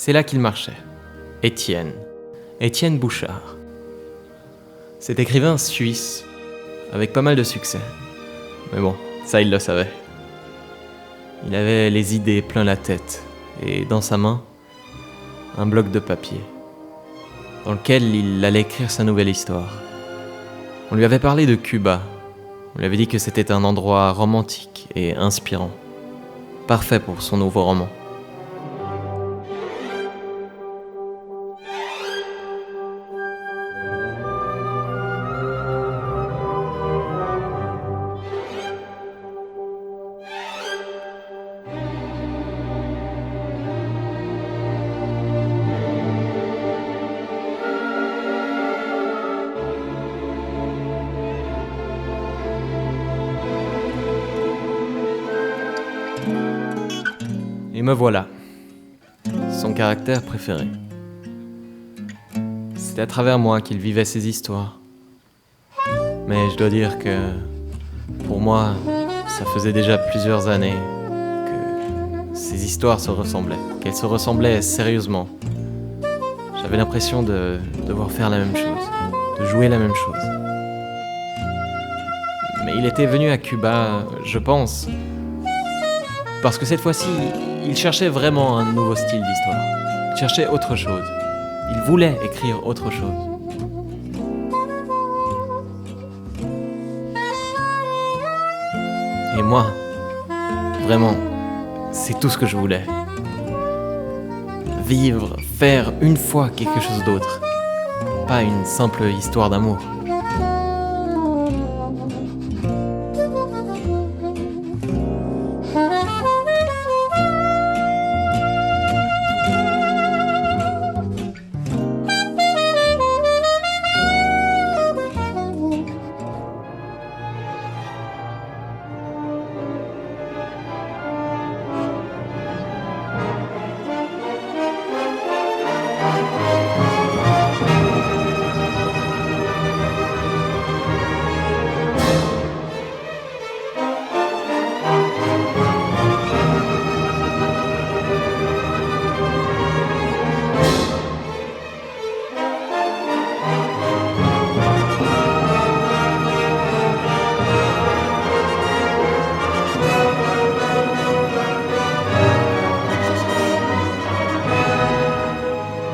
C'est là qu'il marchait. Étienne Bouchard. Cet écrivain suisse, avec pas mal de succès. Mais bon, ça il le savait. Il avait les idées plein la tête, et dans sa main, un bloc de papier, dans lequel il allait écrire sa nouvelle histoire. On lui avait parlé de Cuba. On lui avait dit que c'était un endroit romantique et inspirant. Parfait pour son nouveau roman. Et me voilà, son caractère préféré. C'était à travers moi qu'il vivait ses histoires. Mais je dois dire que, pour moi, ça faisait déjà plusieurs années que ces histoires se ressemblaient, qu'elles se ressemblaient sérieusement. J'avais l'impression de devoir faire la même chose, de jouer la même chose. Mais il était venu à Cuba, je pense, parce que cette fois-ci, il cherchait vraiment un nouveau style d'histoire. Il cherchait autre chose. Il voulait écrire autre chose. Et moi, vraiment, c'est tout ce que je voulais. Vivre, faire une fois quelque chose d'autre. Pas une simple histoire d'amour.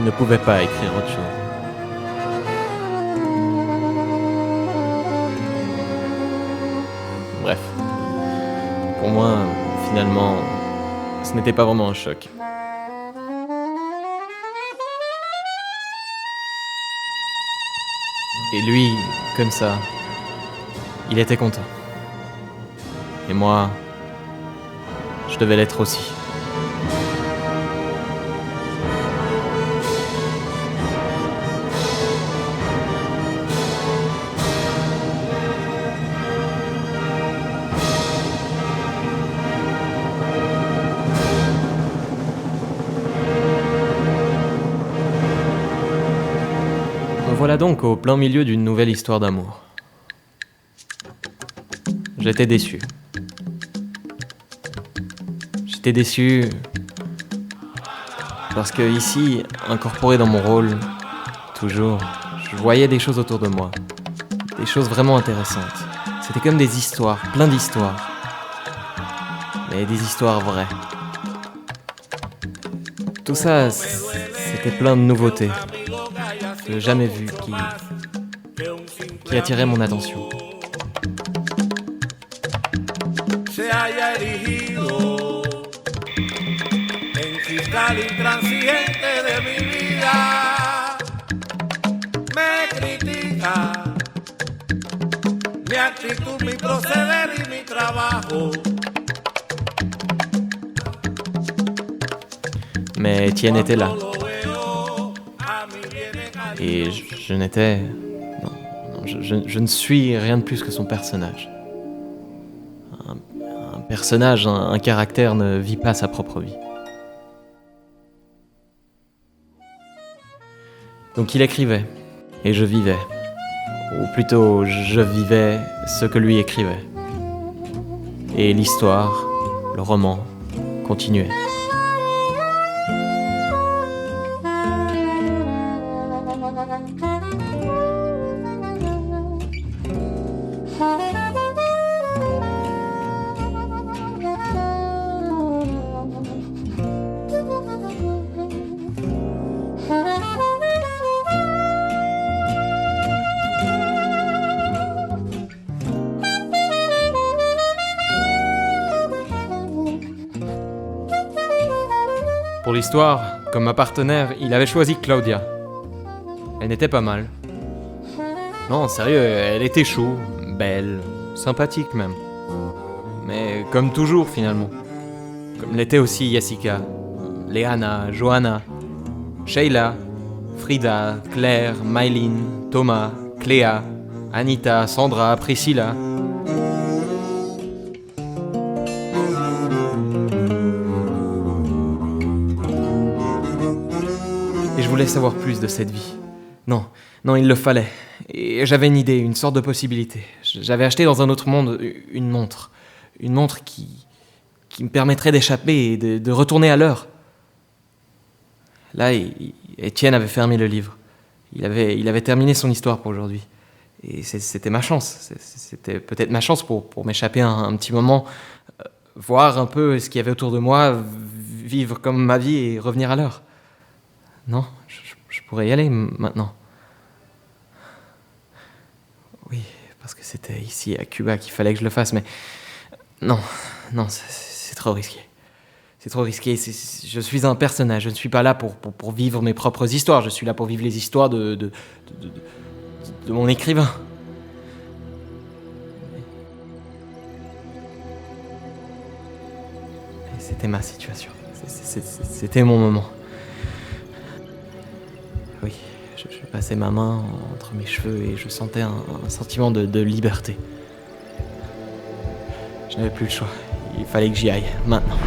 Il ne pouvait pas écrire autre chose. Bref, pour moi, finalement, ce n'était pas vraiment un choc. Et lui, comme ça, il était content. Et moi, je devais l'être aussi. Me voilà donc au plein milieu d'une nouvelle histoire d'amour. J'étais déçu. J'étais déçu parce que ici, incorporé dans mon rôle, toujours, je voyais des choses autour de moi, des choses vraiment intéressantes. C'était comme des histoires, plein d'histoires, mais des histoires vraies. Tout ça, c'était plein de nouveautés, de jamais vues, qui attiraient mon attention. Se haya erigido en fiscal intransigente de mi vida, me critica mi actitud, mi proceder y mi trabajo. Mais Étienne était là. Et je n'étais... Non, je ne suis rien de plus que son personnage. Un personnage, un caractère ne vit pas sa propre vie. Donc il écrivait, et je vivais. Ou plutôt, je vivais ce que lui écrivait. Et l'histoire, le roman, continuait. Pour l'histoire, comme ma partenaire, il avait choisi Claudia. Elle n'était pas mal. Non, sérieux, elle était chou, belle, sympathique même. Mais comme toujours finalement. Comme l'était aussi Jessica, Léana, Johanna, Sheila, Frida, Claire, Mylene, Thomas, Cléa, Anita, Sandra, Priscilla. Et je voulais savoir plus de cette vie. Non, il le fallait. Et j'avais une idée, une sorte de possibilité. J'avais acheté dans un autre monde une montre. Une montre qui me permettrait d'échapper et de retourner à l'heure. Là, Étienne avait fermé le livre. Il avait terminé son histoire pour aujourd'hui. Et c'était ma chance. C'était peut-être ma chance pour m'échapper un petit moment, voir un peu ce qu'il y avait autour de moi, vivre comme ma vie et revenir à l'heure. Non, je pourrais y aller maintenant. Oui, parce que c'était ici, à Cuba, qu'il fallait que je le fasse, mais... Non, c'est trop risqué. C'est trop risqué, je suis un personnage, je ne suis pas là pour vivre mes propres histoires, je suis là pour vivre les histoires de mon écrivain. Et c'était ma situation, c'était mon moment. Oui, je passais ma main entre mes cheveux et je sentais un sentiment de liberté. Je n'avais plus le choix. Il fallait que j'y aille. Maintenant.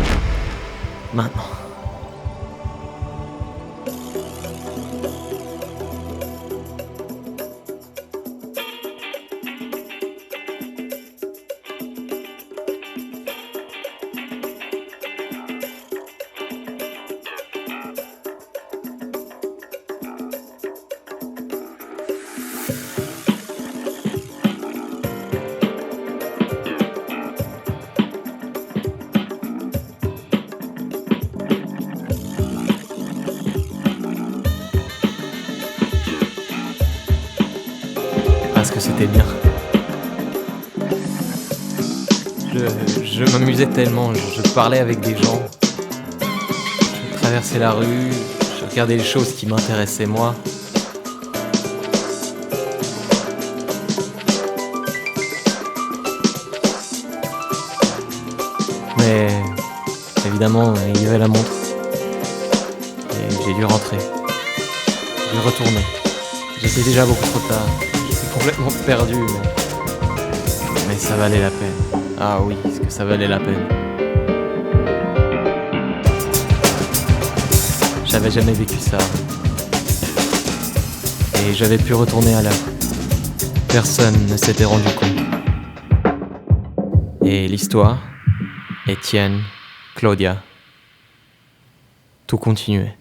Parce que c'était bien. Je m'amusais tellement, je parlais avec des gens. Je traversais la rue, je regardais les choses qui m'intéressaient moi. Mais évidemment, il y avait la montre. Et j'ai dû rentrer. J'ai retourné. J'étais déjà beaucoup trop tard. J'étais complètement perdu. Mais ça valait la peine. Ah oui, est-ce que ça valait la peine. J'avais jamais vécu ça. Et j'avais pu retourner à l'heure. Personne ne s'était rendu compte. Et l'histoire, Étienne, Claudia. Tout continuait.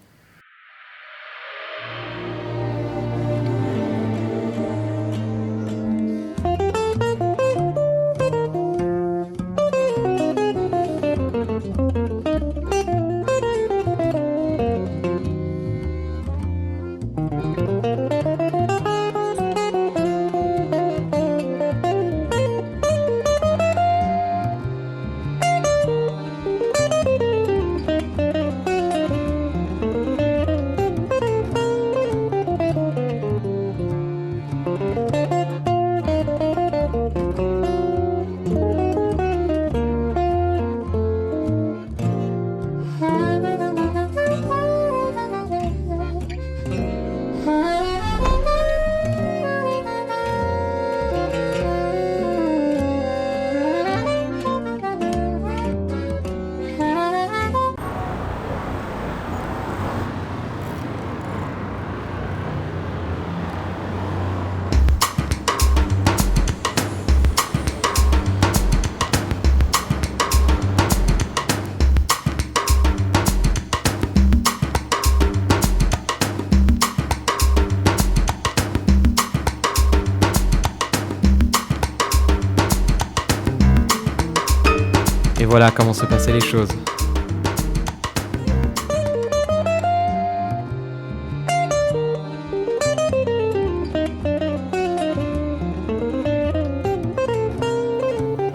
Et voilà comment se passaient les choses.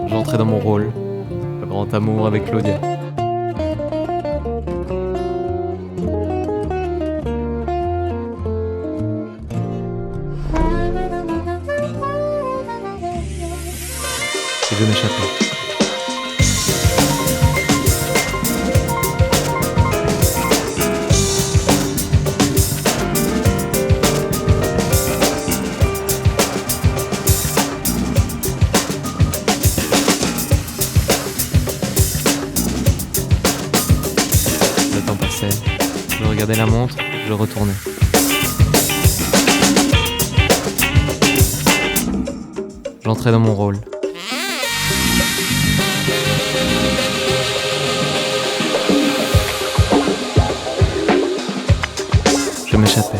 J'entrais dans mon rôle, le grand amour avec Claudia. Et je m'échappais. Le temps passait, je regardais la montre, je retournais. J'entrais dans mon rôle. Je m'échappais.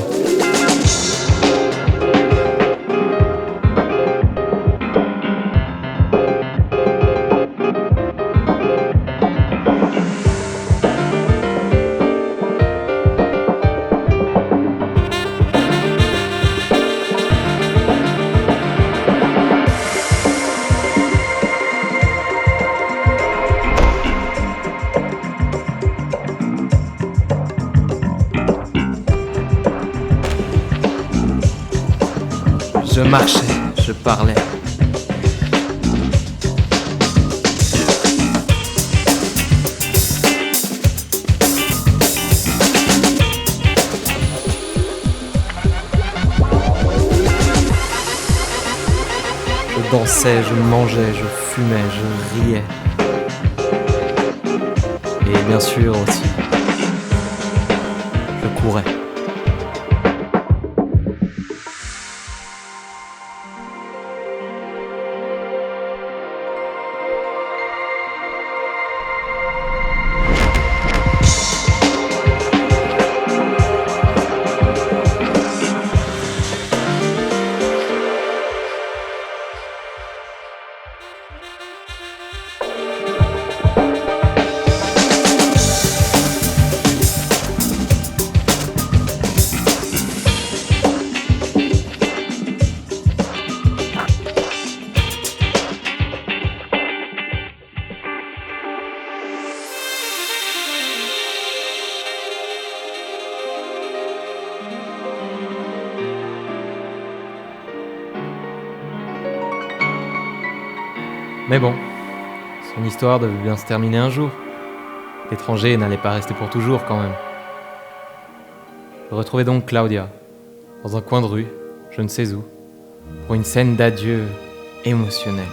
Je marchais, je parlais. Je dansais, je mangeais, je fumais, je riais. Et bien sûr aussi, je courais. Mais bon, son histoire devait bien se terminer un jour. L'étranger n'allait pas rester pour toujours quand même. Je retrouvais donc Claudia, dans un coin de rue, je ne sais où, pour une scène d'adieu émotionnelle.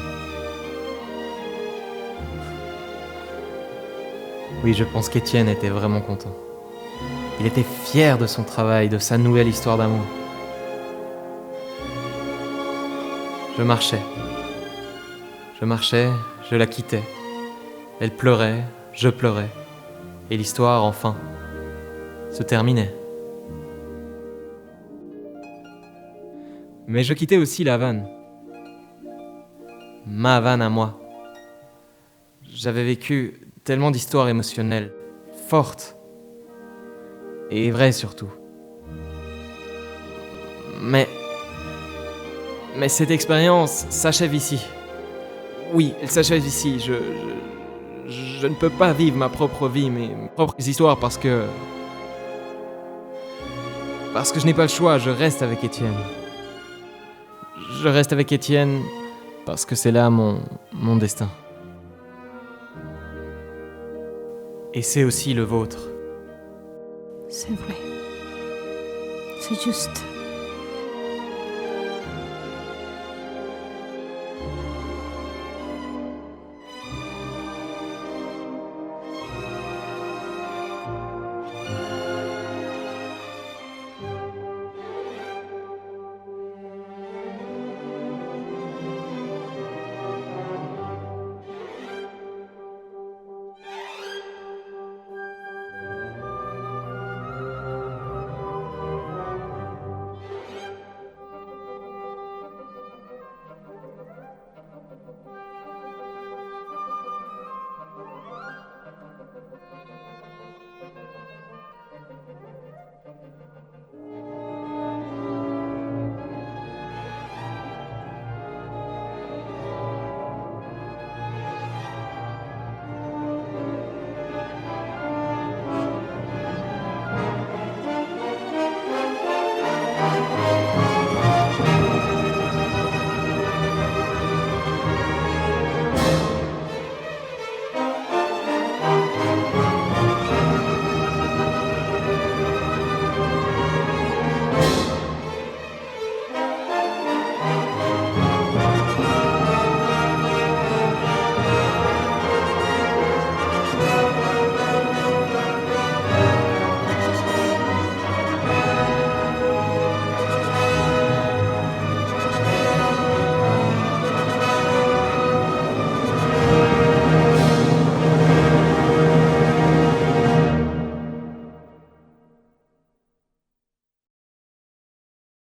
Oui, je pense qu'Étienne était vraiment content. Il était fier de son travail, de sa nouvelle histoire d'amour. Je marchais, je la quittais. Elle pleurait, je pleurais. Et l'histoire, enfin, se terminait. Mais je quittais aussi la Havane. Ma Havane à moi. J'avais vécu tellement d'histoires émotionnelles, fortes, et vraies surtout. Mais cette expérience s'achève ici. Oui, elle s'achève ici. Je ne peux pas vivre ma propre vie, mes propres histoires parce que je n'ai pas le choix, je reste avec Étienne. Je reste avec Étienne parce que c'est là mon destin. Et c'est aussi le vôtre. C'est vrai. C'est juste.